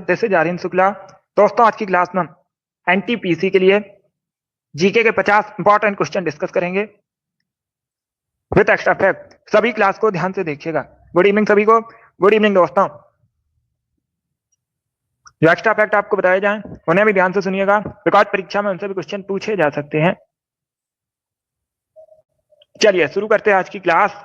This is Aryan Shukla. दोस्तों आज की क्लास में हम एनटीपीसी के लिए जीके के 50 इंपॉर्टेंट क्वेश्चन डिस्कस करेंगे विद एक्स्ट्रा फैक्ट। सभी क्लास को ध्यान से देखिएगा। गुड इवनिंग सभी को। गुड इवनिंग दोस्तों। जो एक्स्ट्रा फैक्ट आपको बताए जाएं उन्हें भी ध्यान से सुनिएगा, बिकॉज परीक्षा में उनसे भी क्वेश्चन पूछे जा सकते हैं। चलिए शुरू करते हैं आज की क्लास।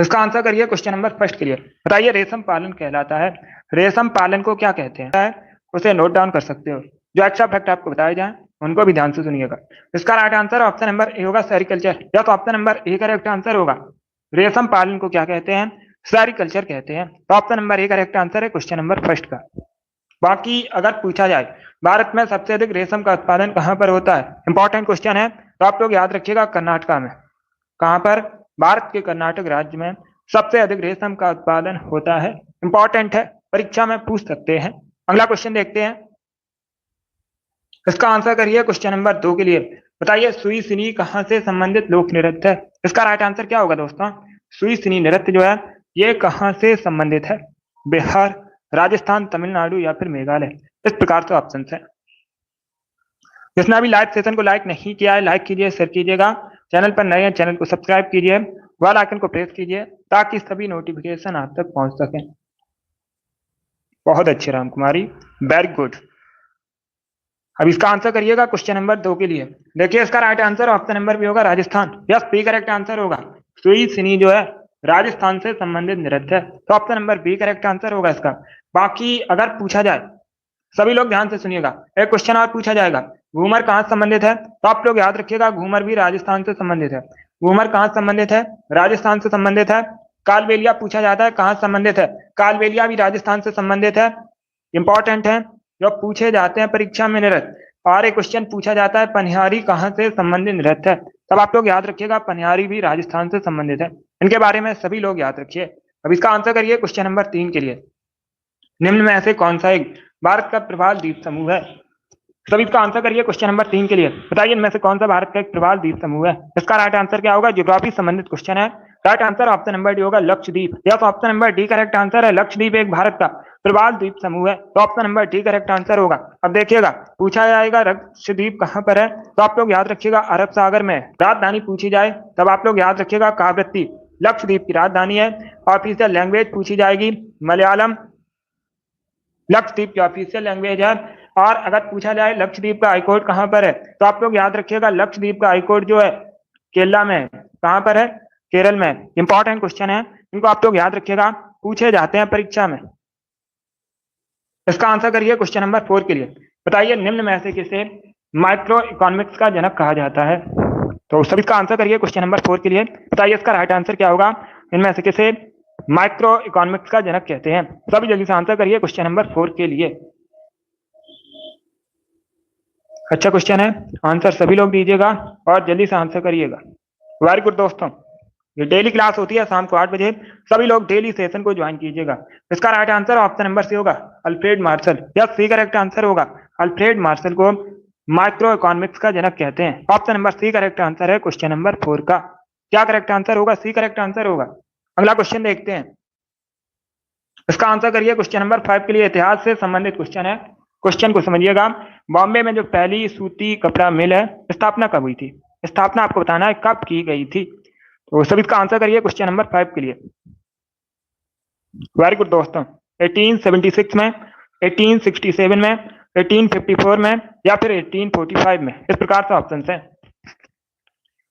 इसका आंसर करिए क्वेश्चन नंबर फर्स्ट के लिए। बताइए रेशम पालन कहलाता है, रेशम पालन को क्या कहते हैं, उसे नोट डाउन कर सकते हो। जो एक्स्ट्रा फैक्ट आपको बताए जाएं उनको भी ध्यान से सुनिएगा। इसका right answer option number A होगा, सेरिकल्चर। या तो option number A correct answer होगा। रेशम पालन को क्या कहते हैं, सेरिकल्चर कहते हैं। तो option number A correct answer है क्वेश्चन नंबर फर्स्ट का। बाकी अगर पूछा जाए भारत में सबसे अधिक रेशम का उत्पादन कहां पर होता है, इंपॉर्टेंट क्वेश्चन है, तो आप लोग याद रखिएगा कर्नाटका में। कहां पर? भारत के कर्नाटक राज्य में सबसे अधिक रेशम का उत्पादन होता है। इंपॉर्टेंट है, परीक्षा में पूछ सकते हैं। अगला क्वेश्चन देखते हैं। इसका आंसर करिए क्वेश्चन नंबर 2 के लिए। बताइए सुई सिनी कहां से संबंधित लोक नृत्य है। इसका राइट आंसर क्या होगा दोस्तों? सुई सिनी नृत्य जो है ये कहां से संबंधित है? बिहार, राजस्थान, तमिलनाडु या फिर मेघालय। इस प्रकार से ऑप्शन है। जिसने अभी लाइव सेशन को लाइक नहीं किया है लाइक कीजिए, शेयर कीजिएगा। चैनल पर नए हैं चैनल को सब्सक्राइब कीजिए, बेल आइकन को प्रेस कीजिए ताकि सभी नोटिफिकेशन आप तक पहुंच सके। बहुत अच्छे राम कुमारी, वेरी गुड। अब इसका आंसर करिएगा क्वेश्चन नंबर 2 के लिए। देखिए इसका right answer option number B होगा, Rajasthan. Yes, B correct answer होगा। सुई सिनी जो है राजस्थान से संबंधित नृत्य है, तो option number B correct answer होगा इसका। बाकी अगर पूछा जाए, सभी लोग ध्यान से सुनिएगा, एक क्वेश्चन और पूछा जाएगा, घूमर कहां से संबंधित है, तो आप लोग याद रखिएगा घूमर भी राजस्थान से संबंधित है। घूमर कहां से संबंधित है? राजस्थान से संबंधित है। कालबेलिया पूछा जाता है कहां से संबंधित है, कालबेलिया भी राजस्थान से संबंधित है। इंपॉर्टेंट है जो पूछे जाते हैं परीक्षा में नृत्य। और एक क्वेश्चन पूछा जाता है पनिहारी कहां से संबंधित नृत्य है, तब आप लोग याद रखिएगा पनिहारी भी राजस्थान से संबंधित है। इनके बारे में सभी लोग याद रखिए। अब इसका आंसर करिए क्वेश्चन नंबर 3 के लिए। निम्न में से कौन सा एक भारत का प्रवाल द्वीप समूह है? सभी इसका आंसर करिए क्वेश्चन नंबर 3 के लिए। बताइए इनमें से कौन सा भारत का एक प्रवाल द्वीप समूह है? इसका राइट आंसर क्या होगा? ज्योग्राफी संबंधित क्वेश्चन है। Right answer option number D होगा, लक्षद्वीप। या तो option number D correct answer है, लक्षद्वीप एक भारत का प्रवाल द्वीप समूह है, तो option number D correct answer होगा। अब देखिएगा पूछा जाएगा लक्षद्वीप कहां पर है, तो आप लोग याद रखिएगा अरब सागर में। राजधानी पूछी जाए तब आप लोग याद रखिएगा कावरत्ती लक्षद्वीप की राजधानी है। ऑफिशियल लैंग्वेज पूछी जाएगी मलयालम, लक्षद्वीप की ऑफिशियल लैंग्वेज है। और अगर पूछा जाए लक्षद्वीप का हाईकोर्ट कहां पर है, तो आप लोग याद रखिएगा लक्षद्वीप का हाईकोर्ट जो है केरला में। कहां पर है? केरल में। इंपॉर्टेंट क्वेश्चन है, इनको आप लोग याद रखिएगा, पूछे जाते हैं परीक्षा में। इसका आंसर करिए क्वेश्चन नंबर 4 के लिए। बताइए निम्न में से किसे माइक्रो इकोनॉमिक्स का जनक कहा जाता है? तो सभी का आंसर करिए क्वेश्चन नंबर 4 के लिए। बताइए इसका राइट आंसर क्या होगा? इनमें से किसे माइक्रो इकोनॉमिक्स का जनक कहते हैं? सभी जल्दी से आंसर करिए क्वेश्चन नंबर 4 के लिए। अच्छा क्वेश्चन है, आंसर सभी लोग दीजिएगा और जल्दी से आंसर करिएगा। वेरी गुड दोस्तों। ये डेली क्लास होती है शाम को 8 बजे, सभी लोग डेली सेशन को ज्वाइन कीजिएगा। इसका right answer option number C होगा, अल्फ्रेड मार्शल। या सी करेक्ट आंसर होगा। अल्फ्रेड मार्शल को माइक्रो इकोनॉमिक्स का जनक कहते हैं। Option number C correct answer है क्वेश्चन नंबर 4 का। क्या करेक्ट आंसर होगा? सी करेक्ट आंसर होगा। अगला क्वेश्चन देखते हैं। इसका आंसर करिए क्वेश्चन नंबर 5 के लिए। इतिहास से संबंधित क्वेश्चन है, क्वेश्चन को समझिएगा। बॉम्बे में जो पहली सूती कपड़ा मिल है स्थापना कब हुई थी? स्थापना आपको बताना है कब की गई थी। तो सभी इसका आंसर करिए क्वेश्चन नंबर 5 के लिए। वेरी गुड दोस्तों। 1876 में, 1867 में, 1854 में या फिर 1845 में। इस प्रकार से ऑप्शन है।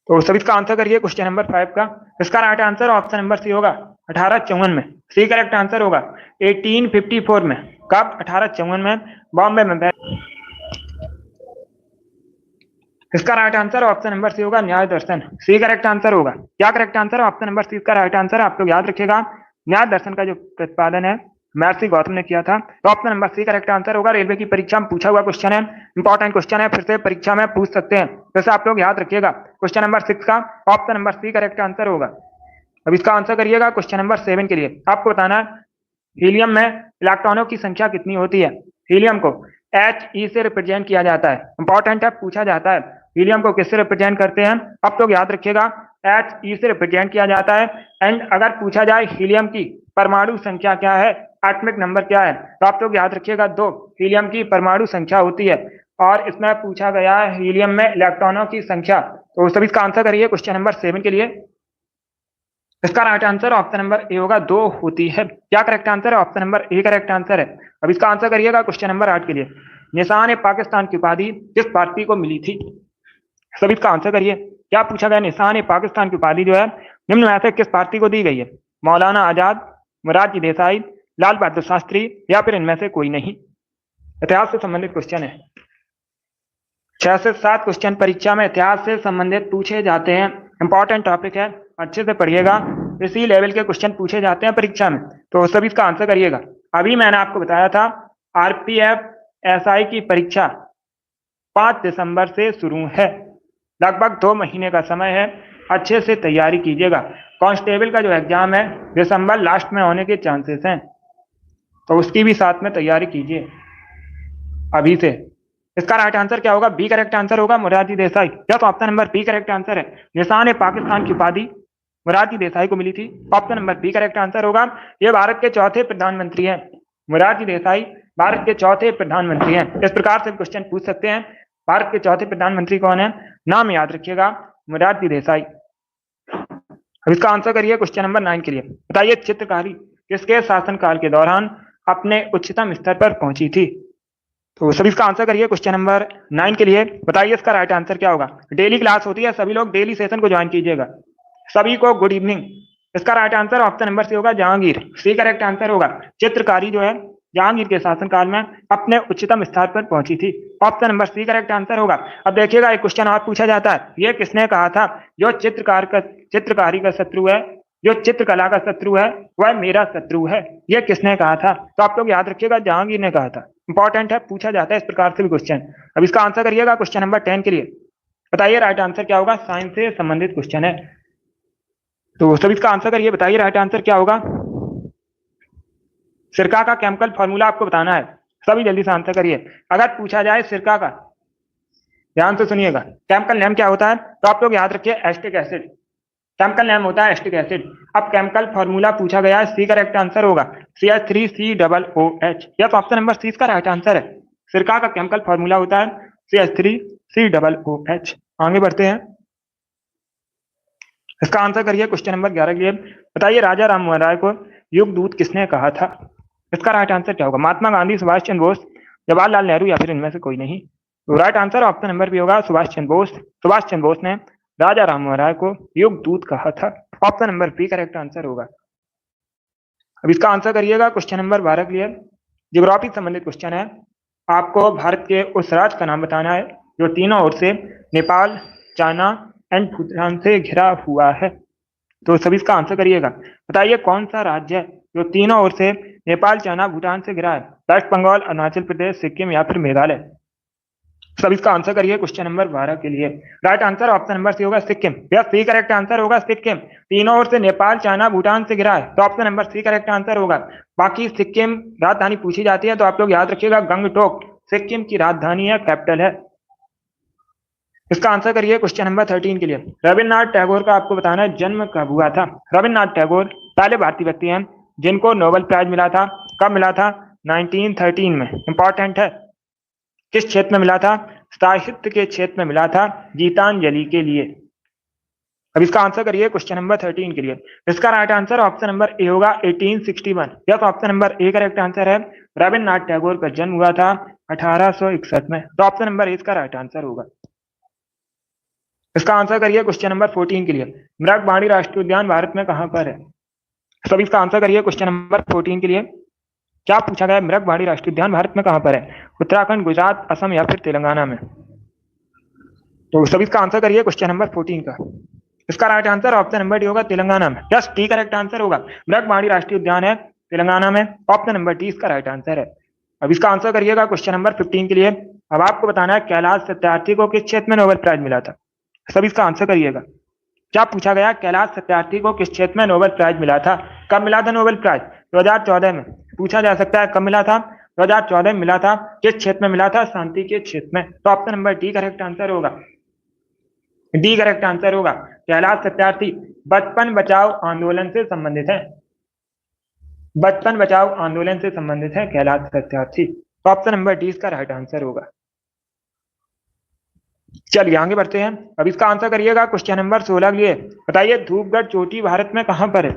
तो सभी इसका आंसर करिए क्वेश्चन नंबर 5 का। इसका right answer option number C होगा, 1854 में। सी करेक्ट आंसर होगा 1854 में। कब? 1854 में बॉम्बे में। इसका right answer option number C होगा, न्याय दर्शन। सी करेक्ट आंसर होगा। क्या correct answer? Option number C का राइट आंसर आप लोग याद रखिएगा। न्याय दर्शन का जो प्रतिपादन है महर्षि गौतम ने किया था, तो option number C correct answer होगा। रेलवे की परीक्षा में पूछा हुआ क्वेश्चन है, इंपॉर्टेंट क्वेश्चन है, फिर से परीक्षा में पूछ सकते हैं, जैसे आप लोग याद रखिएगा। क्वेश्चन नंबर 6 का option number C correct answer होगा। अब इसका आंसर करिएगा क्वेश्चन नंबर 7 के लिए। आपको बताना है हीलियम में इलेक्ट्रॉनों की संख्या कितनी होती है? हीलियम को He से रिप्रेजेंट किया जाता है। इंपॉर्टेंट है, पूछा जाता है हीलियम को किससे रिप्रेजेंट करते हैं। आप लोग याद रखिएगा He से रिप्रेजेंट किया जाता है। एंड अगर पूछा जाए हीलियम की परमाणु संख्या क्या है, एटॉमिक नंबर क्या है? तो आप लोग याद रखिएगा 2 हीलियम की परमाणु संख्या होती है, और इसमें पूछा गया है हीलियम में इलेक्ट्रॉनों की संख्या। तो सभी इसका आंसर करिए क्वेश्चन नंबर 7 के लिए। इसका right answer option number A होगा, 2 होती है। क्या करेक्ट आंसर है? Option number A correct answer है। अब इसका आंसर करिएगा क्वेश्चन नंबर 8 के लिए। निशान ए पाकिस्तान की उपाधि किस भारतीय को मिली थी? सभी इसका आंसर करिए। क्या पूछा गया? निशान ए पाकिस्तान की उपाधि जो है निम्न में से किस भारतीय को दी गई है? मौलाना आजाद, मोरारजी देसाई, लाल बहादुर शास्त्री, या फिर इनमें से कोई नहीं। इतिहास से संबंधित क्वेश्चन है। 6 से 7 क्वेश्चन परीक्षा में इतिहास से संबंधित पूछे जाते हैं। इंपॉर्टेंट टॉपिक है, अच्छे से पढ़िएगा। इसी लेवल के क्वेश्चन पूछे जाते हैं परीक्षा में, तो सभी इसका आंसर करिएगा। अभी मैंने आपको बताया था आरपीएफ एसआई की परीक्षा 5 दिसंबर से शुरू है, लगभग 2 महीने का समय है। अच्छे से तैयारी कीजिएगा। कांस्टेबल का जो एग्जाम है दिसंबर लास्ट में होने के चांसेस हैं, तो उसकी भी साथ में तैयारी कीजिए अभी से। इसका राइट आंसर क्या होगा? बी करेक्ट आंसर होगा, Morarji Desai. Yes, option number B correct answer है। निशान ए पाकिस्तान की उपाधि मोरारजी देसाई को मिली थी। Option number B correct answer होगा। ये भारत के चौथे प्रधानमंत्री हैं। मोरारजी देसाई भारत के चौथे प्रधानमंत्री हैं। इस प्रकार से क्वेश्चन पूछ सकते हैं, भारत के चौथे प्रधानमंत्री कौन है? नाम याद रखिएगा, मोरारजी देसाई। अब इसका आंसर करिए क्वेश्चन नंबर 9 के लिए। बताइए चित्रकारी किसके शासनकाल के दौरान अपने उच्चतम स्तर पर पहुंची थी? तो सभी इसका आंसर करिए क्वेश्चन नंबर 9 के लिए। बताइए इसका राइट आंसर क्या होगा? डेली क्लास होती है, सभी लोग डेली सेशन को ज्वाइन कीजिएगा। सभी को गुड इवनिंग। इसका right answer option number C होगा, जहांगीर। सी करेक्ट आंसर होगा। चित्रकारी जो है जहांगीर के शासनकाल में अपने उच्चतम स्तर पर पहुंची थी। Option number C correct answer होगा। अब देखिएगा एक क्वेश्चन और पूछा जाता है, यह किसने कहा था जो चित्रकारी का शत्रु है, जो चित्रकला का शत्रु है वह मेरा शत्रु है? यह किसने कहा था? तो आप लोग याद रखिएगा, जहांगीर ने कहा था। इंपॉर्टेंट है, पूछा जाता है इस प्रकार से भी क्वेश्चन। अब इसका आंसर करिएगा क्वेश्चन नंबर 10 के लिए। बताइए राइट आंसर क्या होगा? साइंस से संबंधित क्वेश्चन है, तो सभी इसका आंसर करिए। बताइए राइट आंसर क्या होगा? सिरका का केमिकल फॉर्मूला आपको बताना है, सभी जल्दी से आंसर करिए। अगर पूछा जाए सिरका का, ध्यान से सुनिएगा, केमिकल नेम क्या होता है? तो आप लोग याद रखिए एस्टिक एसिड। केमिकल नेम होता है एस्टिक एसिड। अब केमिकल फॉर्मूला पूछा गया है, सी करेक्ट आंसर होगा CH3COOH। Yes, option number C इसका राइट आंसर है। सिरका का केमिकल फॉर्मूला होता है CH3COOH। आगे बढ़ते हैं, इसका आंसर करिए क्वेश्चन नंबर 11 के लिए। बताइए राजा राम मोहन राय को युग दूत किसने कहा था? इसका राइट आंसर क्या होगा? महात्मा गांधी, सुभाष चंद्र बोस, जवाहरलाल नेहरू, या फिर इनमें से कोई नहीं। तो राइट आंसर ऑप्शन नंबर भी होगा, सुभाष चंद्र बोस। सुभाष चंद्र बोस ने राजा राम मोहन राय को युग दूत कहा था। Option number B correct answer होगा। अब इसका आंसर करिएगा क्वेश्चन नंबर 12 के लिए। ज्योग्राफी संबंधित क्वेश्चन है। आपको भारत के उस राज्य का नाम बताना है जो तीनों ओर से नेपाल, चाइना एंड भूटान से घिरा हुआ है। तो सभी इसका आंसर करिएगा। बताइए कौन सा राज्य है जो तीनों ओर से नेपाल, चाइना, भूटान से घिरा है? वेस्ट बंगाल, अरुणाचल प्रदेश, सिक्किम, या फिर मेघालय? सभी इसका आंसर करिए क्वेश्चन नंबर 12 के लिए। Right answer option number C होगा, Sikkim. Yes, C correct answer होगा, सिक्किम। तीनों ओर से नेपाल, चाइना, भूटान से घिरा है, तो option number C correct answer होगा। बाकी सिक्किम राजधानी पूछी जाती है, तो आप लोग याद रखिएगा गंगटोक सिक्किम की राजधानी है, कैपिटल है। इसका आंसर करिए क्वेश्चन नंबर 13 के लिए। रविन्द्रनाथ टैगोर का आपको बताना है जन्म कब हुआ था? रविन्द्रनाथ टैगोर पहले भारतीय व्यक्ति हैं जिनको नोबेल प्राइज मिला था। कब मिला था? 1913 में। इंपॉर्टेंट है, किस क्षेत्र में मिला था? साहित्य के क्षेत्र में मिला था, गीतांजलि के लिए। अब इसका आंसर करिए क्वेश्चन नंबर 13 के लिए। इसका right answer option number A होगा, 1861। Yes, option number A correct answer है। रविन्द्रनाथ टैगोर का जन्म हुआ था 1861 में, तो ऑप्शन नंबर ए इसका राइट आंसर होगा। इसका आंसर करिए क्वेश्चन नंबर 14 के लिए। मृगवाणी राष्ट्रीय उद्यान भारत में कहां पर है? सभी इसका आंसर करिए क्वेश्चन नंबर 14 के लिए। क्या पूछा गया? मृगवाणी राष्ट्रीय उद्यान भारत में कहां पर है? उत्तराखंड, गुजरात, असम, या फिर तेलंगाना में? तो सभी इसका आंसर करिए क्वेश्चन नंबर 14 का। इसका right answer option number D होगा, तेलंगाना में। यस, टी करेक्ट आंसर होगा। मृगवाणी राष्ट्रीय उद्यान है तेलंगाना में, ऑप्शन नंबर डी इसका राइट आंसर है। अब इसका आंसर करिएगा क्वेश्चन नंबर 15 के लिए। अब आपको बताना है कैलाश सत्यार्थी को किस क्षेत्र में नोबेल प्राइज मिला था? सभी इसका आंसर करिएगा। क्या पूछा गया? कैलाश सत्यार्थी को किस क्षेत्र में नोबेल प्राइज मिला था? कब मिला था नोबेल प्राइज? 2014 में। पूछा जा सकता है कब मिला था? 2014 में मिला था। किस क्षेत्र में मिला था? शांति के क्षेत्र में। तो option number D correct answer होगा, डी करेक्ट आंसर होगा। कैलाश सत्यार्थी बचपन बचाओ आंदोलन से संबंधित है। बचपन बचाओ आंदोलन से संबंधित है कैलाश सत्यार्थी। तो ऑप्शन नंबर डी इसका राइट आंसर होगा। चलिए आगे बढ़ते हैं। अब इसका आंसर करिएगा क्वेश्चन नंबर 16 के लिए। बताइए धूपगढ़ चोटी भारत में कहां पर है?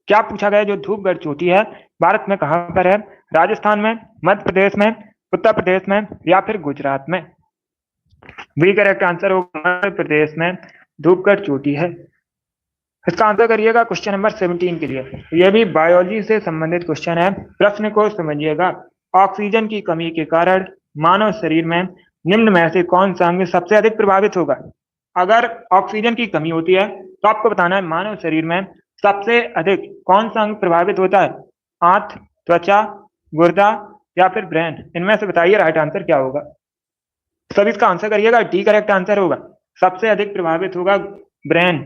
क्या पूछा गया, जो धूपगढ़ चोटी है भारत में कहां पर है? राजस्थान में, मध्य प्रदेश में, उत्तर प्रदेश में या फिर गुजरात में? बी करेक्ट आंसर होगा मध्य प्रदेश में धूपगढ़ चोटी है। इसका आंसर करिएगा क्वेश्चन नंबर 17 के लिए। यह भी बायोलॉजी से संबंधित क्वेश्चन है। प्रश्न को समझिएगा। ऑक्सीजन की कमी के कारण मानव शरीर में निम्न में से कौन सा अंग सबसे अधिक प्रभावित होगा? अगर ऑक्सीजन की कमी होती है तो आपको बताना है मानव शरीर में सबसे अधिक कौन सा अंग प्रभावित होता है? आंत, त्वचा, गुर्दा या फिर ब्रेन? इनमें से बताइए राइट आंसर क्या होगा। सब इसका आंसर करिएगा। डी करेक्ट आंसर होगा। सबसे अधिक प्रभावित होगा ब्रेन,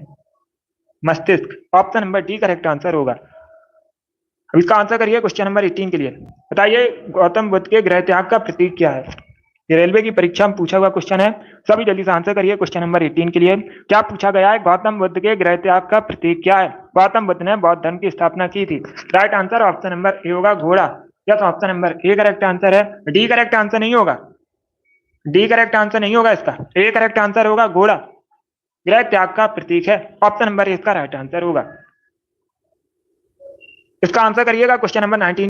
मस्तिष्क। Option number D correct answer होगा। अब इसका आंसर करिए क्वेश्चन नंबर 18 के लिए। बताइए गौतम बुद्ध के गृह त्याग का प्रतीक क्या है? ये रेलवे की परीक्षा में पूछा हुआ क्वेश्चन है। सभी जल्दी से आंसर करिए क्वेश्चन नंबर 18 के लिए। क्या पूछा गया है? गौतम बुद्ध के गृह त्याग का प्रतीक क्या है? गौतम बुद्ध ने बौद्ध धर्म की स्थापना की थी। Right answer option number A होगा, घोड़ा। Yes, option number A correct answer है। डी करेक्ट आंसर नहीं होगा। डी करेक्ट आंसर नहीं होगा इसका। ए करेक्ट आंसर होगा, घोड़ा गृह त्याग का प्रतीक है। ऑप्शन नंबर इसका राइट आंसर होगा। इसका आंसर करिएगा क्वेश्चन नंबर 19।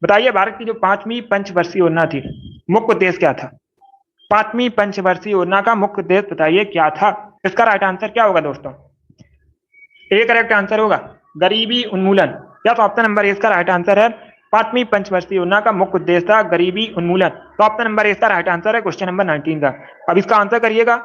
बताइए भारत की जो 5वीं पंचवर्षीय योजना थी, मुख्य उद्देश्य क्या था? 5वीं पंचवर्षीय योजना का मुख्य उद्देश्य बताइए क्या था? इसका राइट आंसर क्या होगा दोस्तों? ए करेक्ट आंसर होगा, गरीबी उन्मूलन। यस, ऑप्शन नंबर इसका राइट आंसर है। 5वीं पंचवर्षीय योजना का मुख्य उद्देश्य था गरीबी उन्मूलन। तो ऑप्शन नंबर इसका राइट आंसर है क्वेश्चन नंबर 19 का। अब इसका आंसर करिएगा।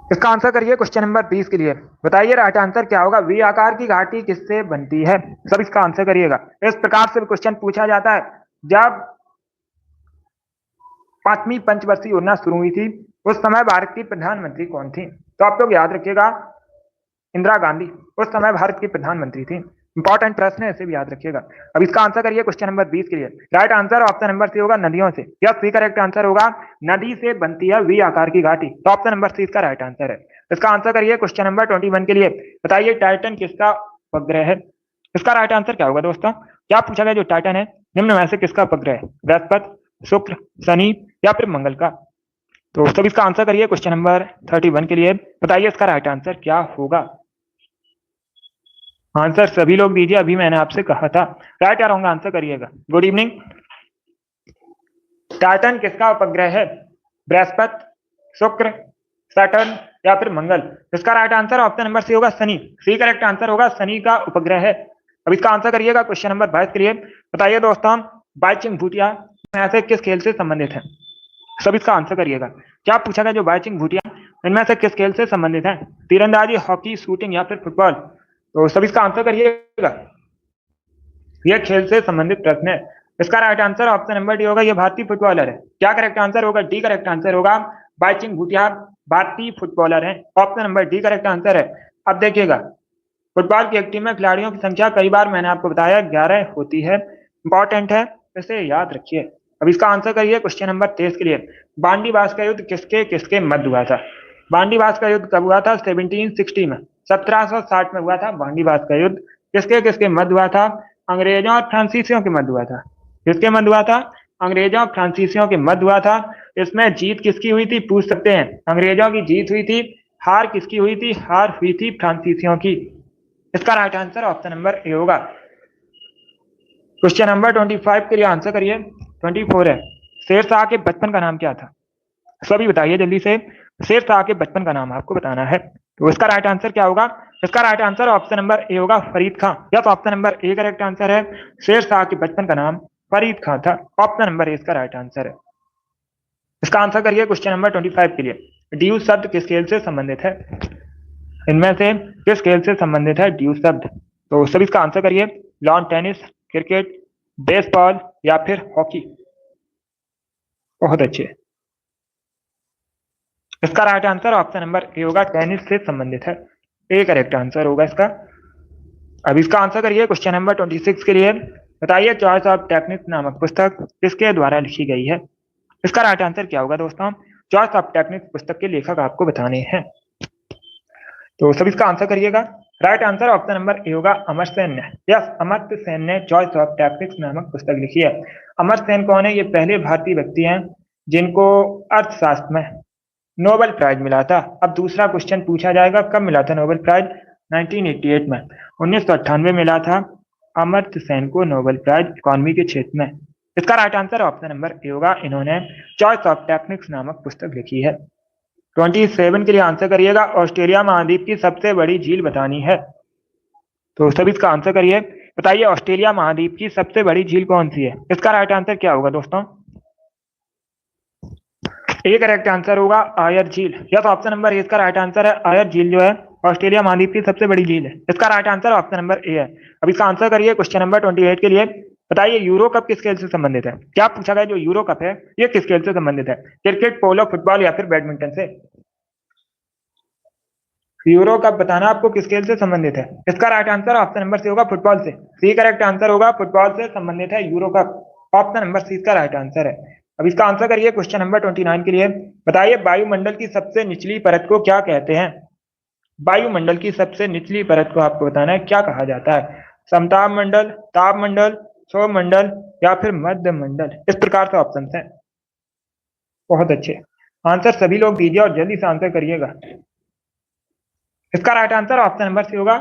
इसका आंसर करिए क्वेश्चन नंबर 20 के लिए। बताइए राइट आंसर क्या होगा। वी आकार की घाटी किससे बनती है? सब इसका आंसर करिएगा। इस प्रकार से क्वेश्चन पूछा जाता है। जब 5वीं पंचवर्षीय योजना शुरू हुई थी उस समय भारत की प्रधानमंत्री कौन थी? तो आप लोग याद रखिएगा, इंदिरा गांधी उस समय भारत की प्रधानमंत्री थी। इंपॉर्टेंट प्रश्न है, इसे भी याद रखिएगा। अब इसका आंसर करिए क्वेश्चन नंबर 20 के लिए। Right answer option number C होगा, नदियों से। यस, सी करेक्ट आंसर होगा, नदी से बनती है वी आकार की घाटी। तो ऑप्शन नंबर सी इसका राइट आंसर है। इसका आंसर करिए क्वेश्चन नंबर 21 के लिए। बताइए टाइटन किसका उपग्रह है? इसका राइट आंसर क्या होगा दोस्तों? क्या पूछा गया, जो टाइटन है निम्न में से किसका उपग्रह है? बृहस्पति, शुक्र, शनि या फिर मंगल का? तो सब इसका आंसर करिए क्वेश्चन नंबर 31 के लिए। बताइए इसका राइट आंसर क्या होगा। आंसर सभी लोग दीजिए, अभी मैंने आपसे कहा था। राइट या रॉन्ग आंसर करिएगा। Good evening. टाइटन किसका उपग्रह है? बृहस्पति, शुक्र, सैटर्न या फिर मंगल? इसका right answer option number C होगा, शनि। सी करेक्ट आंसर होगा, शनि का उपग्रह है। अब इसका आंसर करिएगा क्वेश्चन नंबर 22 के लिए। बताइए दोस्तों बाईचुंग भूटिया ऐसे किस खेल से संबंधित है? सब इसका आंसर करिएगा। क्या पूछा गया, जो बाईचुंग भूटिया इनमें से किस खेल से संबंधित है? तीरंदाजी, हॉकी, शूटिंग या फिर फुटबॉल? तो सब इसका आंसर करिएगा। यह खेल से संबंधित प्रश्न है। इसका right answer option number D होगा, यह भारतीय फुटबॉलर है। क्या करेक्ट आंसर होगा? डी करेक्ट आंसर होगा, बाईचुंग भूटिया भारतीय फुटबॉलर है। Option number D correct answer है। अब देखिएगा, फुटबॉल की एक टीम में खिलाड़ियों की संख्या कई बार मैंने आपको बताया 11 होती है। इंपॉर्टेंट है, इसे याद रखिए। अब इसका आंसर करिए क्वेश्चन नंबर 23 के लिए। बांडीबास का युद्ध किसके किसके मध्य हुआ था? बांडीबास का युद्ध कब हुआ था? 1760 में, 1760 में हुआ था बांडीबास का युद्ध। किसके किसके मध्य हुआ था? अंग्रेजों और फ्रांसीसियों के मध्य हुआ था। किसके मध्य हुआ था? अंग्रेजों और फ्रांसीसियों के मध्य हुआ था। इसमें जीत किसकी हुई थी पूछ सकते हैं। अंग्रेजों की जीत हुई थी। हार किसकी हुई थी? हार हुई थी फ्रांसीसियों की। इसका right answer option number A होगा। क्वेश्चन नंबर 25 के लिए आंसर करिए। 24 है, शेरशाह के बचपन का नाम क्या था? सभी बताइए जल्दी से। शेरशाह के बचपन का नाम आपको बताना है। तो इसका राइट आंसर क्या होगा? इसका right answer option number A होगा, Farid Khan. Yes, option number A correct answer है। शेरशाह के बचपन का नाम फरीद खां था। ऑप्शन नंबर ए इसका राइट आंसर है। इसका आंसर करिए क्वेश्चन नंबर 25 के लिए। ड्यूस शब्द किस खेल से संबंधित है? इनमें से किस खेल से संबंधित है ड्यूस शब्द? तो सभी इसका आंसर करिए। लॉन टेनिस, क्रिकेट, बेसबॉल या फिर हॉकी? बहुत अच्छे। इसका right answer option number A होगा, टेनिस से संबंधित है। ए करेक्ट आंसर होगा इसका। अब इसका आंसर करिए क्वेश्चन नंबर 26 के लिए। बताइए चॉइस ऑफ टेक्निक्स नामक पुस्तक किसके द्वारा लिखी गई है। इसका राइट आंसर क्या होगा दोस्तों। चॉइस ऑफ टेक्निक्स पुस्तक के लेखक आपको बताने हैं, तो सभी इसका आंसर करिएगा। Right answer option number A होगा, अमर्त्य सेन ने। यस, अमर्त्य सेन ने चॉइस ऑफ टेक्निक्स नामक पुस्तक लिखी है। अमर्त्य सेन कौन है। ये पहले भारतीय व्यक्ति हैं जिनको अर्थशास्त्र में नोबेल प्राइज मिला था। अब दूसरा क्वेश्चन पूछा जाएगा, कब मिला था नोबेल प्राइज। 1988 में, 1998 मिला था अमर्त्य सेन को नोबेल प्राइज इकोनॉमी के क्षेत्र में। इसका right answer option number A होगा, इन्होंने चॉइस ऑफ टेक्निक्स नामक पुस्तक लिखी है। 27 के लिए आंसर करिएगा। ऑस्ट्रेलिया महाद्वीप की सबसे बड़ी झील बतानी है, तो सभी इसका आंसर करिए। बताइए ऑस्ट्रेलिया महाद्वीप की सबसे बड़ी झील कौन सी है। इसका राइट आंसर क्या होगा दोस्तों। ए करेक्ट आंसर होगा, आयर झील। यस, ऑप्शन नंबर ए इसका राइट आंसर है। आयर झील जो है ऑस्ट्रेलिया महाद्वीप की सबसे बड़ी झील है। इसका राइट आंसर ऑप्शन नंबर ए है। अब इसका आंसर करिए क्वेश्चन नंबर 28 के लिए। बताइए यूरो कप किस खेल से संबंधित है। क्या पूछा गया, जो यूरो कप है ये किस खेल से संबंधित है। क्रिकेट, पोलो, फुटबॉल या फिर बैडमिंटन से। यूरो कप बताना आपको किस खेल से संबंधित है। इसका right answer option number C होगा, फुटबॉल से। सी करेक्ट आंसर होगा, फुटबॉल से संबंधित है Euro Cup. Option number C इसका राइट आंसर है। अब इसका आंसर करिए क्वेश्चन नंबर 29 के लिए। बताइए वायुमंडल की सबसे निचली परत को क्या कहते हैं। वायुमंडल की सबसे निचली परत को आपको बताना है क्या कहा जाता है। समताप मंडल, ताप मंडल, क्षोभ मंडल या फिर मध्य मंडल। इस प्रकार से ऑप्शन है। बहुत अच्छे आंसर सभी लोग दीजिए और जल्दी से आंसर करिएगा। इसका right answer option number C होगा,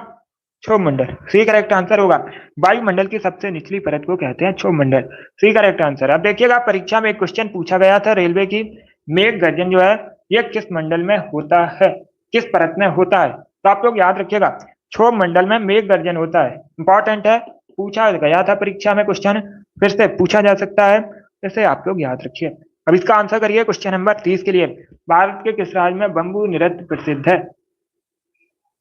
क्षोभ मंडल। सी करेक्ट आंसर होगा। वायुमंडल की सबसे निचली परत को कहते हैं क्षोभ मंडल। सी करेक्ट आंसर। अब देखिएगा परीक्षा में एक क्वेश्चन पूछा गया था रेलवे की, मेघ गर्जन जो है यह किस मंडल में होता है, किस परत में होता है। तो आप लोग याद रखिएगा, क्षोभ मंडल में मेघ गर्जन होता है। इंपॉर्टेंट है, पूछा गया था परीक्षा में क्वेश्चन, फिर से पूछा जा सकता है, इसे आप लोग याद रखिए। अब इसका आंसर करिए क्वेश्चन नंबर 30 के लिए। भारत के किस राज्य में बंबू नृत्य प्रसिद्ध है।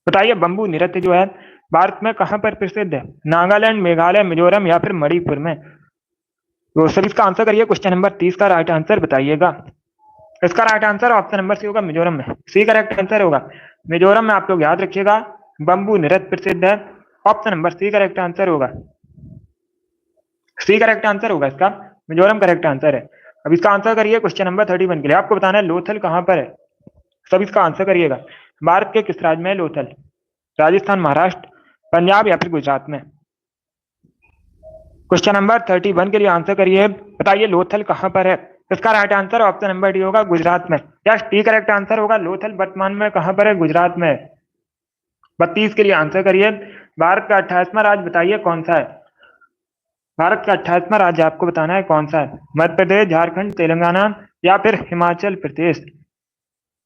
बताइए बंबू नृत्य जो है भारत में कहां पर प्रसिद्ध है। नागालैंड, मेघालय, मिजोरम या फिर मणिपुर में। तो सर इसका आंसर करिए क्वेश्चन नंबर 30 का राइट आंसर बताइएगा। इसका right answer option number C होगा, मिजोरम में। सी करेक्ट आंसर होगा। मिजोरम में आप लोग याद रखिएगा बंबू नृत्य प्रसिद्ध है। Option number C correct answer होगा। सी करेक्ट आंसर होगा इसका, मिजोरम करेक्ट आंसर है। अब इसका आंसर करिए क्वेश्चन नंबर 31 के लिए। आपको बताना है लोथल कहां पर है। सब इसका आंसर करिएगा। भारत के किस राज्य में है लोथल। राजस्थान, महाराष्ट्र, पंजाब या फिर गुजरात में। क्वेश्चन नंबर 31 के लिए आंसर करिए। बताइए लोथल कहां पर है। इसका right answer option number D होगा, गुजरात में। यस, टी करेक्ट आंसर होगा। लोथल वर्तमान में कहां पर है, गुजरात में। 32 के लिए आंसर करिए। भारत का 28वां राज्य बताइए कौन सा है। भारत का 28वां राज्य आपको बताना है कौन सा है। मध्य प्रदेश, झारखंड, तेलंगाना या फिर हिमाचल प्रदेश।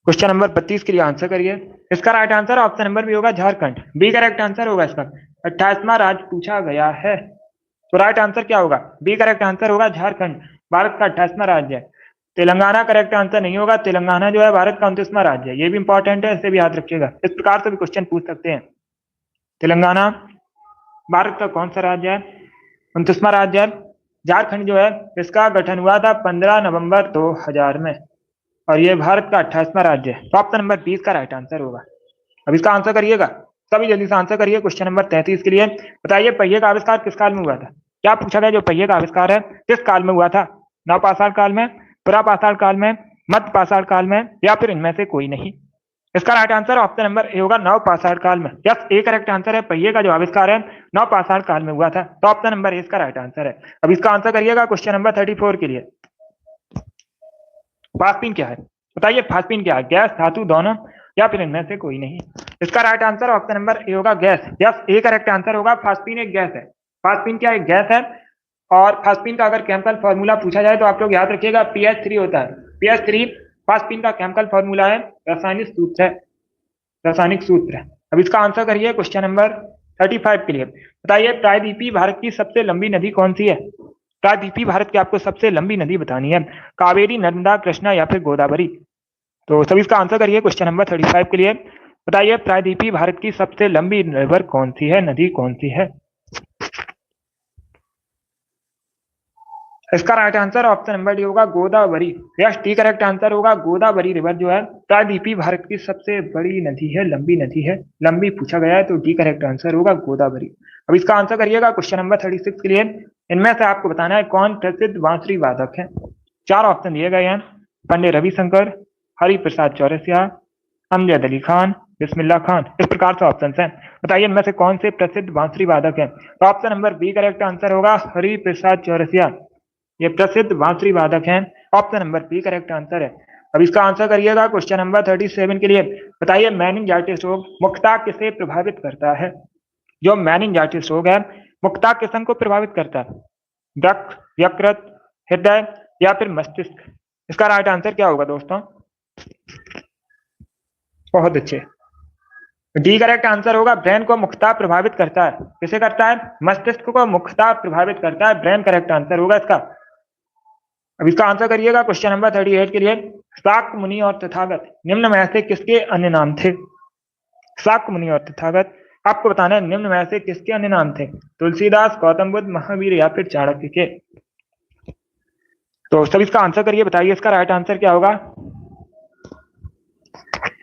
क्वेश्चन नंबर 32 के लिए आंसर करिए। इसका right answer option number B होगा, झारखंड। बी करेक्ट आंसर होगा इसका। 28वां राज्य पूछा गया है, तो राइट आंसर क्या होगा, बी करेक्ट आंसर होगा, झारखंड भारत का 28वां राज्य है। तेलंगाना करेक्ट आंसर नहीं होगा। तेलंगाना जो है भारत का 29वां राज्य है। ये भी इंपॉर्टेंट है, इसे भी याद रखिएगा। इस प्रकार से भी क्वेश्चन पूछ सकते हैं। तेलंगाना भारत का कौन सा राज्य है, 29वां राज्य है। झारखंड जो है इसका गठन हुआ था 15 नवंबर 2000 में और ये भारत का 28वां राज्य है। तो ऑप्शन नंबर 20 का राइट आंसर होगा। अब इसका आंसर करिएगा, सभी जल्दी से आंसर करिए। क्वेश्चन नंबर 33 के लिए। बताइए पहिए का आविष्कार किस काल में हुआ था। क्या पूछा गया, जो पहिए का आविष्कार है किस काल में हुआ था। नवपाषाण काल में, पुरापाषाण काल में, मध्य पाषाण काल में या फिर इनमें से कोई नहीं। इसका right answer option number A होगा, नवपाषाण काल में। यस, ए करेक्ट आंसर है। पहिए का जो आविष्कार है नवपाषाण काल में हुआ था। तो ऑप्शन नंबर ए इसका राइट आंसर है। अब इसका आंसर करिएगा क्वेश्चन नंबर 34 के लिए। फास्पिन क्या है। बताइए फास्पिन क्या है, गैस, धातु, दोनों या फिर इनमें से कोई नहीं। इसका right answer option number A होगा, गैस। यस, ए करेक्ट आंसर होगा। फास्पिन एक गैस है। फास्पिन क्या एक गैस है। और फास्पिन का अगर केमिकल फॉर्मूला पूछा जाए तो आप लोग याद रखिएगा PH3 होता है। PH3 फास्पिन का केमिकल फॉर्मूला है, रासायनिक सूत्र है, रासायनिक सूत्र है। अब इसका आंसर करिए क्वेश्चन नंबर 35 के लिए। बताइए प्रायद्वीपीय भारत की सबसे लंबी नदी कौन सी है। प्रायद्वीपीय भारत की आपको सबसे लंबी नदी बतानी है। कावेरी, नर्मदा, कृष्णा या फिर गोदावरी। तो सभी इसका आंसर करिए क्वेश्चन नंबर 35 के लिए। बताइए प्रायद्वीपीय भारत की सबसे लंबी रिवर कौन सी है, नदी कौन सी है। इसका right answer option number D होगा Godavari. Yes, D correct answer होगा गोदावरी रिवर जो है प्रायद्वीपीय भारत की सबसे बड़ी नदी है, लंबी नदी है, लंबी पूछा गया है तो डी करेक्ट आंसर होगा गोदावरी। अब इसका आंसर करिएगा क्वेश्चन नंबर 36 के लिए। इनमें से आपको बताना है कौन प्रसिद्ध बांसुरी वादक है। चार ऑप्शन दिए गए हैं, पंडित रविशंकर, हरिप्रसाद चौरसिया, अमजद अली खान, बिस्मिल्लाह खान। इस प्रकार से ऑप्शन है, बताइए इनमें से कौन से प्रसिद्ध बांसुरी वादक हैं। तो option number B correct answer होगा हरिप्रसाद चौरसिया, ये प्रसिद्ध बांसुरी वादक हैं। Option number B correct answer है। अब इसका आंसर करिएगा क्वेश्चन नंबर 37 के लिए। बताइए मेनिंजाइटिस रोग मुख्यतः किसे प्रभावित करता है। जो मेनिंजाइटिस रोग है मुख्यतः किस अंग को प्रभावित करता है, वृक्क, यकृत, हृदय या फिर मस्तिष्क। इसका राइट आंसर क्या होगा दोस्तों। बहुत अच्छे, डी करेक्ट आंसर होगा ब्रेन को मुख्यतः प्रभावित करता है। किसे करता है, मस्तिष्क को मुख्यतः प्रभावित करता है, ब्रेन करेक्ट आंसर होगा इसका। अब इसका आंसर करिएगा क्वेश्चन नंबर 38 के लिए। शाक्य मुनि और तथागत निम्न में से किसके अन्य नाम थे। शाक्य मुनि और तथागत आपको बताना है निम्न में से किसके अन्य नाम थे, तुलसीदास, गौतम बुद्ध, महावीर या फिर चाणक्य के। तो सब इसका आंसर करिए, बताइए इसका राइट आंसर क्या होगा।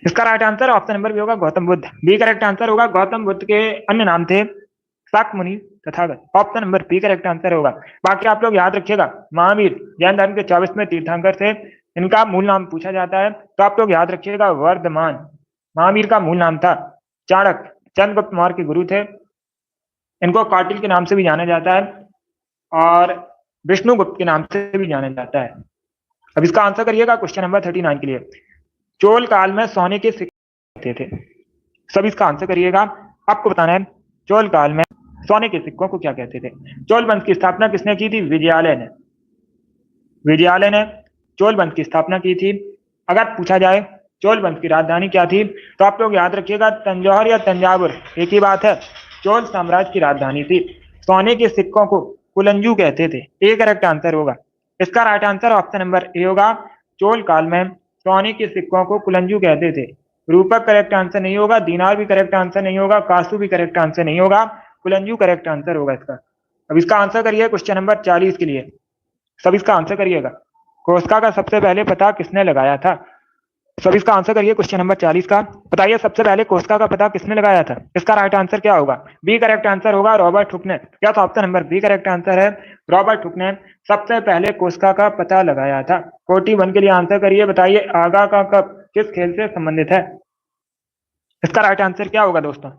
इसका right answer option number B होगा Gautam Buddha, B correct answer होगा। गौतम बुद्ध के अन्य नाम थे Shakya Muni Tathagata, option number B correct answer होगा। बाकी आप लोग याद रखिएगा महावीर जैन धर्म के 24वें तीर्थंकर थे, इनका मूल नाम पूछा जाता है तो आप लोग याद रखिएगा वर्धमान। महावीर का मूल नाम था चाणक्य, चंद्रगुप्त मौर्य के गुरु थे, इनको कौटिल्य के नाम से भी जाना जाता है और विष्णुगुप्त के नाम से भी जाना जाता है। अब इसका आंसर करिएगा क्वेश्चन नंबर 39 के लिए। चोल काल में सोने के सिक्के थे। सब इसका आंसर करिएगा, आपको बताना है चोल काल में सोने के सिक्कों को क्या कहते थे। चोल वंश की स्थापना किसने की थी, विजयालय ने। विजयालय ने चोल वंश की स्थापना की थी। अगर पूछा जाए चोल वंश की राजधानी क्या थी तो आप लोग याद रखिएगा तंजौर या तंजावुर, एक ही बात है। चोल साम्राज्य की राजधानी थी। सोने के सिक्कों को कुलंजू कहते थे, ए करेक्ट आंसर होगा। इसका right answer option number A होगा। चोल काल में सोने के सिक्कों को कुलंजू कहते थे। रूपक करेक्ट आंसर नहीं होगा, दीनार भी करेक्ट आंसर नहीं होगा, कासू भी करेक्ट आंसर नहीं होगा, कुलंजू करेक्ट आंसर होगा इसका। अब इसका आंसर करिए क्वेश्चन नंबर 40 के लिए। सब इसका आंसर करिएगा, कोस्का का सबसे पहले पता किसने लगाया था। सब इसका आंसर करिए क्वेश्चन नंबर 40 का। बताइए सबसे पहले कोस्का का पता किसने लगाया था। इसका राइट आंसर क्या होगा, बी करेक्ट आंसर होगा रॉबर्ट हुक ने। या तो option number B correct answer है, रॉबर्ट हुक ने सबसे पहले कोस्का का पता लगाया था। 41 के लिए आंसर करिए, बताइए आगा का कप किस खेल से संबंधित है। इसका राइट आंसर क्या होगा दोस्तों,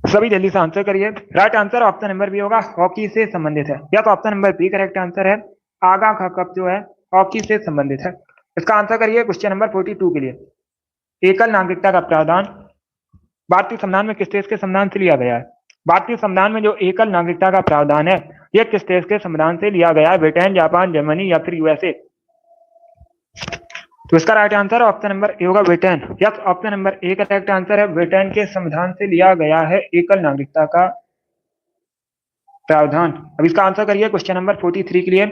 सभी जल्दी से आंसर करिए। Right answer option number B होगा, हॉकी से संबंधित है। या तो option number B correct answer है, आगा का कप जो है हॉकी से संबंधित है। इसका आंसर करिए क्वेश्चन नंबर 42 के लिए। एकल नागरिकता का प्रावधान भारतीय संविधान में किस देश के संविधान से लिया गया है। भारतीय संविधान में जो एकल नागरिकता का प्रावधान है यह किस देश के संविधान से लिया गया है, ब्रिटेन, जापान, जर्मनी या फिर यूएसए। तो इसका right answer option number A होगा Britain. Yes, option number A correct answer है, ब्रिटेन के संविधान से लिया गया है एकल नागरिकता का प्रावधान। अब इसका आंसर करिए क्वेश्चन नंबर 43 के लिए।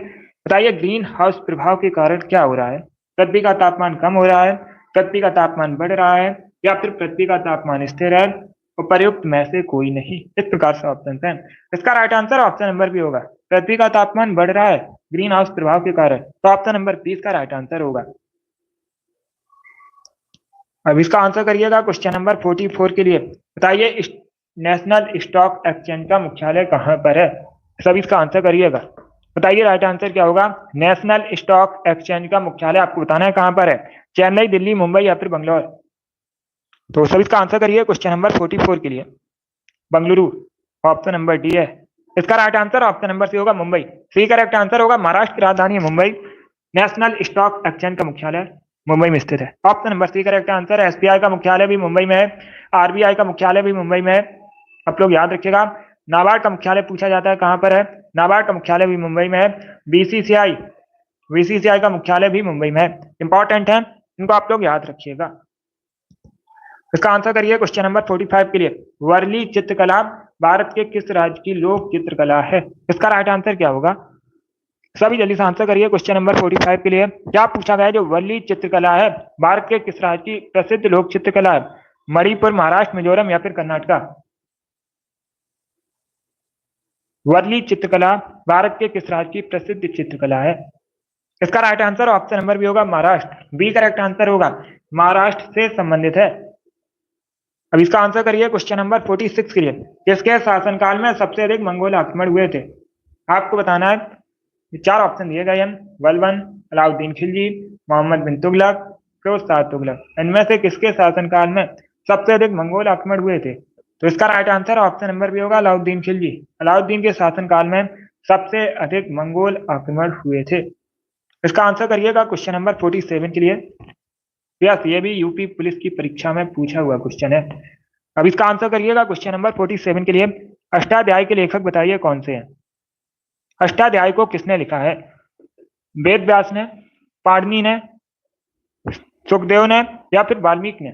बताइए ग्रीन हाउस प्रभाव के कारण क्या हो रहा है। पृथ्वी का तापमान कम हो रहा है, पृथ्वी का तापमान बढ़ रहा है या फिर पृथ्वी का तापमान स्थिर है, उपर्युक्त में से कोई नहीं। इस प्रकार से ऑप्शन है। इसका right answer option number B होगा, पृथ्वी का तापमान बढ़ रहा है ग्रीन हाउस प्रभाव के कारण। तो ऑप्शन नंबर 20 का राइट आंसर होगा। अब इसका आंसर करिएगा क्वेश्चन नंबर 44 के लिए। बताइए नेशनल स्टॉक एक्सचेंज का मुख्यालय कहां पर है। सब इसका आंसर करिएगा, बताइए राइट आंसर क्या होगा। नेशनल स्टॉक एक्सचेंज का मुख्यालय आपको बताना है कहां पर है, चेन्नई, दिल्ली, मुंबई या फिर बंगलौर। तो सब इसका आंसर करिए क्वेश्चन नंबर 44 के लिए। बंगलुरु, ऑप्शन नंबर डी है। इसका right answer option number C होगा, मुंबई। सी करेक्ट आंसर होगा, महाराष्ट्र की राजधानी है मुंबई, नेशनल स्टॉक एक्सचेंज का मुख्यालय मुंबई में स्थित है। Option number C correct answer है। एसबीआई का मुख्यालय भी मुंबई में है, आरबीआई का मुख्यालय भी मुंबई में है। आप लोग याद रखिएगा। नाबार्ड का मुख्यालय पूछा जाता है कहां पर है, नाबार्ड का मुख्यालय भी मुंबई में है। बीसीसीआई का मुख्यालय भी मुंबई में है। इंपॉर्टेंट है, इनको आप लोग याद रखिएगा। इसका आंसर करिए क्वेश्चन नंबर 45 के लिए। वर्ली चित्रकला भारत के किस राज्य की लोक चित्रकला है। इसका राइट आंसर क्या होगा, सभी जल्दी से आंसर करिए क्वेश्चन नंबर 45 के लिए। क्या पूछा गया है, जो वर्ली चित्रकला है भारत के किस राज्य की प्रसिद्ध लोक चित्रकला है, मणिपुर, महाराष्ट्र, मिजोरम या फिर कर्नाटका। वर्ली चित्रकला भारत के किस राज्य की प्रसिद्ध चित्रकला है? इसका right answer option number B होगा महाराष्ट्र। बी करेक्ट आंसर होगा, महाराष्ट्र से संबंधित है। अब इसका आंसर करिए क्वेश्चन नंबर 46 के लिए। किसके शासनकाल में सबसे अधिक मंगोल आक्रमण हुए थे? आपको बताना है, 4 ऑप्शन दिए गए हैं, बलबन, अलाउद्दीन खिलजी, मोहम्मद बिन तुगलक, फिरोज शाह तुगलक। इनमें से किसके शासनकाल में सबसे अधिक मंगोल आक्रमण हुए थे? तो इसका right answer option number B होगा अलाउद्दीन खिलजी। अलाउद्दीन के शासनकाल में सबसे अधिक मंगोल आक्रमण हुए थे। इसका आंसर करिएगा क्वेश्चन नंबर 47 के लिए। यस, ये भी यूपी पुलिस की परीक्षा में पूछा हुआ क्वेश्चन है। अब इसका आंसर करिएगा क्वेश्चन नंबर 47 के लिए। अष्टाध्याय के लेखक बताइए कौन से हैं? अष्टाध्याय को किसने लिखा है? वेद व्यास ने, पाणिनि ने, सुखदेव ने या फिर वाल्मीकि ने?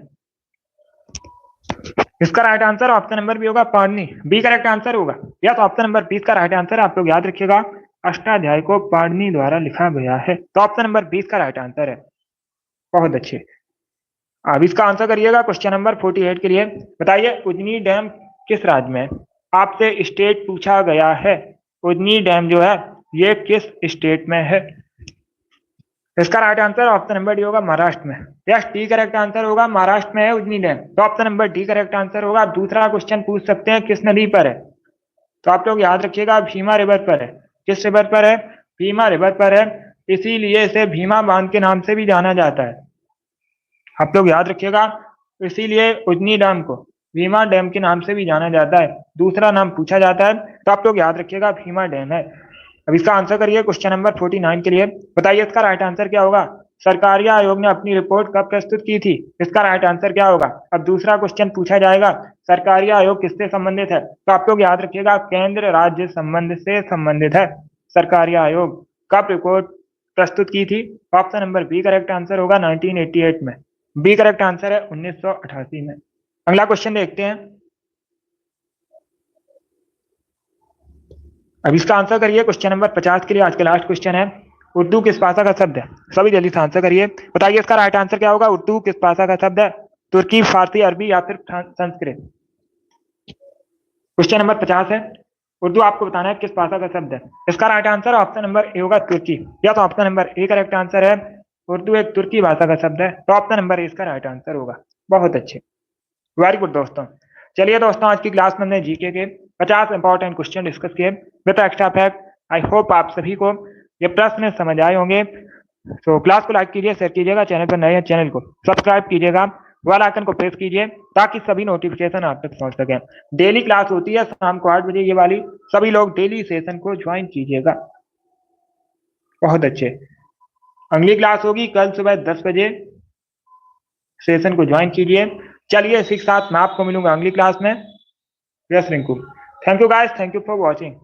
इसका right answer option number B होगा पाणिनि। बी करेक्ट आंसर होगा। यस, ऑप्शन नंबर 20 का राइट आंसर आप लोग याद रखिएगा, अष्टाध्याय को पाणिनि द्वारा लिखा गया है। तो ऑप्शन नंबर 20 का राइट आंसर है। बहुत अच्छे। अब इसका आंसर करिएगा क्वेश्चन नंबर 48 के लिए। बताइए उजनी डैम किस राज्य में? आपसे स्टेट पूछा गया है। उजनी डैम जो है ये किस स्टेट में है? इसका right answer option number D होगा महाराष्ट्र में। यस, डी करेक्ट आंसर होगा, महाराष्ट्र में है उजनी डैम। तो option number D correct answer होगा। दूसरा क्वेश्चन पूछ सकते हैं किस नदी पर है? तो आप लोग याद रखिएगा भीमा रिवर पर है। किस रिवर पर है? भीमा रिवर पर है। इसीलिए इसे भीमा बांध के नाम से भी जाना जाता है। आप लोग याद रखिएगा, इसीलिए उजनी डैम को भीमा डैम के नाम से भी जाना जाता है। दूसरा नाम पूछा जाता है तो आप लोग याद रखिएगा भीमा डैम है। अब इसका आंसर करिए क्वेश्चन नंबर 49 के लिए। बताइए इसका राइट आंसर क्या होगा? सरकारी आयोग ने अपनी रिपोर्ट कब प्रस्तुत की थी? इसका राइट आंसर क्या होगा? अब दूसरा क्वेश्चन पूछा जाएगा सरकारी आयोग किससे संबंधित है? तो आप लोग याद रखिएगा केंद्र राज्य संबंध से संबंधित है। सरकारी आयोग कब रिपोर्ट प्रस्तुत की थी? Option number B correct answer होगा 1988 में। बी करेक्ट आंसर है 1988 में। अगला क्वेश्चन देखते हैं। अब इसका आंसर करिए क्वेश्चन नंबर 50 के लिए। आज का लास्ट क्वेश्चन है, उर्दू किस भाषा का शब्द है? सभी जल्दी से आंसर करिए। बताइए इसका राइट आंसर क्या होगा? उर्दू किस भाषा का शब्द है? तुर्की, फारसी, अरबी या फिर संस्कृत? क्वेश्चन नंबर 50 है, उर्दू आपको बताना है किस भाषा का शब्द है। इसका right answer option number A होगा तुर्की। या तो option number A correct answer है, उर्दू एक तुर्की भाषा का शब्द है। तो ऑप्शन नंबर ए इसका राइट आंसर होगा। बहुत अच्छे, वेरी गुड दोस्तों। चलिए दोस्तों, आज की क्लास में हमने जीके के 50 इंपॉर्टेंट क्वेश्चन डिस्कस किए with extra fact. I hope आप सभी को ये प्रश्न समझ आए होंगे। तो क्लास को लाइक कीजिए, शेयर कीजिएगा, चैनल पर नए हैं चैनल को सब्सक्राइब कीजिएगा, बेल आइकन को प्रेस कीजिए ताकि सभी नोटिफिकेशन आप तक पहुंच सके। डेली क्लास होती है शाम को 8 बजे, ये वाली सभी लोग डेली सेशन को ज्वाइन कीजिएगा। बहुत अच्छे, अगली क्लास होगी कल सुबह 10 बजे, सेशन को ज्वाइन कीजिए। चलिए इसी के साथ मैं आपको मिलूंगा अगली क्लास में। Yes Rinku, thank you guys, thank you for watching.